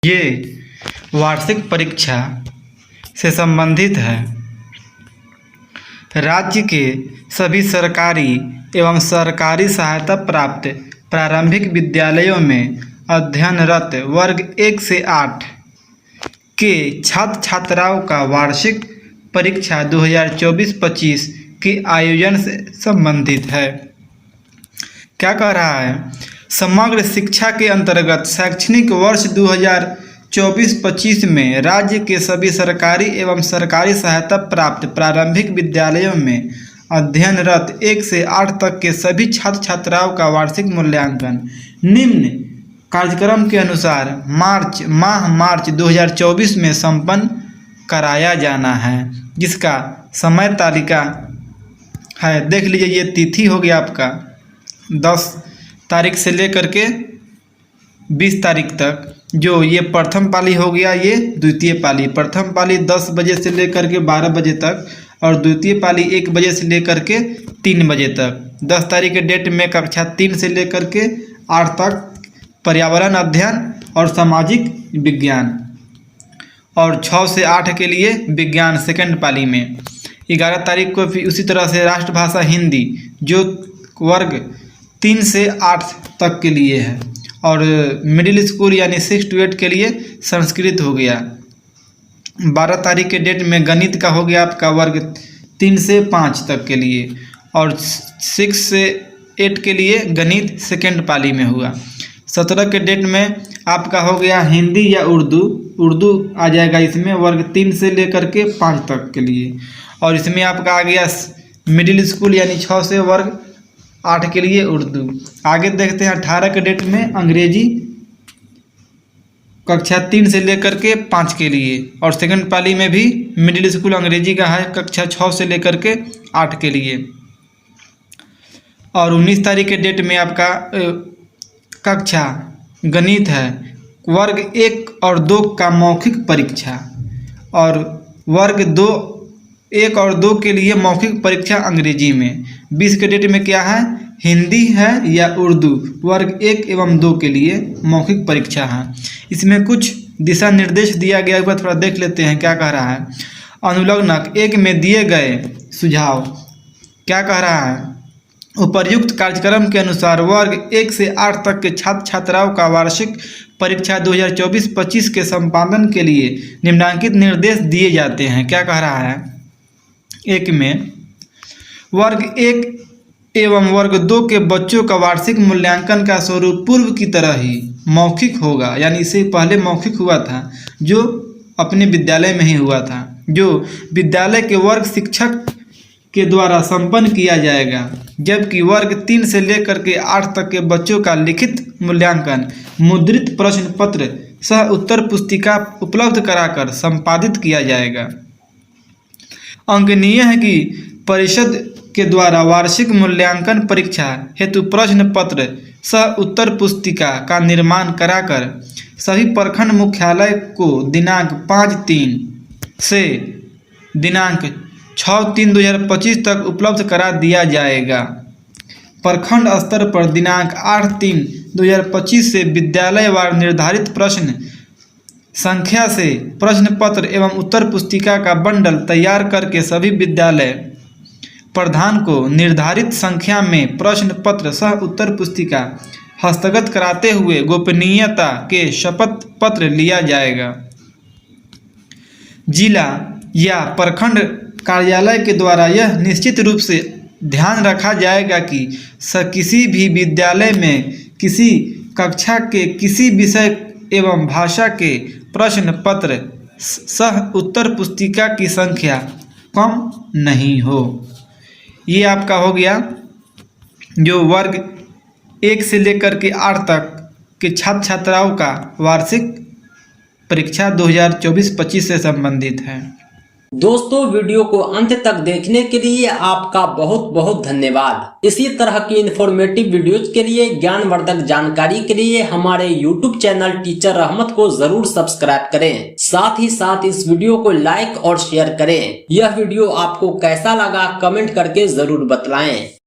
ये वार्षिक परीक्षा से संबंधित है। राज्य के सभी सरकारी एवं सरकारी सहायता प्राप्त प्रारंभिक विद्यालयों में अध्ययनरत वर्ग 1 से 8 के छात्र छात्राओं का वार्षिक परीक्षा 2024-25 के आयोजन से संबंधित है। क्या कह रहा है? समग्र शिक्षा के अंतर्गत शैक्षणिक वर्ष 2024-25 में राज्य के सभी सरकारी एवं सरकारी सहायता प्राप्त प्रारंभिक विद्यालयों में अध्ययनरत 1 से 8 तक के सभी छात्र छात्राओं का वार्षिक मूल्यांकन निम्न कार्यक्रम के अनुसार मार्च 2024 में संपन्न कराया जाना है, जिसका समय तालिका है। देख लीजिए, ये तिथि हो गया आपका 10 तारीख से लेकर के 20 तारीख तक। जो ये प्रथम पाली हो गया, ये द्वितीय पाली। प्रथम पाली 10 बजे से लेकर के 12 बजे तक और द्वितीय पाली 1 बजे से लेकर के 3 बजे तक। 10 तारीख के डेट में कक्षा 3 से लेकर के 8 तक पर्यावरण अध्ययन और सामाजिक विज्ञान, और 6 से 8 के लिए विज्ञान सेकंड पाली में। 11 तारीख को फिर उसी तरह से राष्ट्रभाषा हिंदी, जो वर्ग 3 से 8 तक के लिए है, और मिडिल स्कूल यानी 6 to 8 के लिए संस्कृत हो गया। 12 तारीख के डेट में गणित का हो गया आपका वर्ग 3 से 5 तक के लिए, और 6 से 8 के लिए गणित सेकंड पाली में हुआ। 17 के डेट में आपका हो गया हिंदी या उर्दू आ जाएगा इसमें, वर्ग 3 से लेकर के 5 तक के लिए, और इसमें आपका आ गया मिडिल स्कूल यानी 6 से वर्ग 8 के लिए उर्दू। आगे देखते हैं 18 के डेट में अंग्रेजी कक्षा 3 से लेकर के 5 के लिए, और सेकंड पाली में भी मिडिल स्कूल अंग्रेजी का है कक्षा 6 से लेकर के 8 के लिए। और 19 तारीख के डेट में आपका कक्षा गणित है, वर्ग 1 और 2 का मौखिक परीक्षा, और वर्ग 1 और 2 के लिए मौखिक परीक्षा अंग्रेजी में। 20 के डेट में क्या है? हिंदी है या उर्दू, वर्ग 1 एवं 2 के लिए मौखिक परीक्षा है। इसमें कुछ दिशा निर्देश दिया गया है, थोड़ा देख लेते हैं क्या कह रहा है। अनुलग्नक 1 में दिए गए सुझाव क्या कह रहा है? उपर्युक्त कार्यक्रम के अनुसार वर्ग 1 से 8 तक के छात्र छात्राओं का वार्षिक परीक्षा 2024-25 के संपादन के लिए निम्नलिखित निर्देश दिए जाते हैं। क्या कह रहा है? 1 में वर्ग 1 एवं वर्ग 2 के बच्चों का वार्षिक मूल्यांकन का स्वरूप पूर्व की तरह ही मौखिक होगा, यानी इससे पहले मौखिक हुआ था, जो अपने विद्यालय में ही हुआ था, जो विद्यालय के वर्ग शिक्षक के द्वारा संपन्न किया जाएगा। जबकि वर्ग 3 से लेकर के 8 तक के बच्चों का लिखित मूल्यांकन मुद्रित प्रश्न पत्र सह उत्तर पुस्तिका उपलब्ध कराकर संपादित किया जाएगा। अंकनीय है कि परिषद के द्वारा वार्षिक मूल्यांकन परीक्षा हेतु प्रश्न पत्र सह उत्तर पुस्तिका का निर्माण कराकर सभी प्रखंड मुख्यालय को दिनांक 5/3 से दिनांक 6/3/2025 तक उपलब्ध करा दिया जाएगा। प्रखंड स्तर पर दिनांक 8/3/2025 से विद्यालयवार निर्धारित प्रश्न संख्या से प्रश्न पत्र एवं उत्तर पुस्तिका का बंडल तैयार करके सभी विद्यालय प्रधान को निर्धारित संख्या में प्रश्न पत्र सह उत्तर पुस्तिका हस्तगत कराते हुए गोपनीयता के शपथ पत्र लिया जाएगा। जिला या प्रखंड कार्यालय के द्वारा यह निश्चित रूप से ध्यान रखा जाएगा कि किसी भी विद्यालय में किसी कक्षा के किसी विषय एवं भाषा के प्रश्न पत्र सह उत्तर पुस्तिका की संख्या कम नहीं हो। ये आपका हो गया जो वर्ग 1 से लेकर के 8 तक के छात्र छात्राओं का वार्षिक परीक्षा 2024-25 से संबंधित है। दोस्तों, वीडियो को अंत तक देखने के लिए आपका बहुत बहुत धन्यवाद। इसी तरह की इन्फॉर्मेटिव वीडियोज के लिए, ज्ञानवर्धक जानकारी के लिए हमारे YouTube चैनल टीचर रहमत को जरूर सब्सक्राइब करें। साथ ही साथ इस वीडियो को लाइक और शेयर करें। यह वीडियो आपको कैसा लगा कमेंट करके जरूर बतलाएं।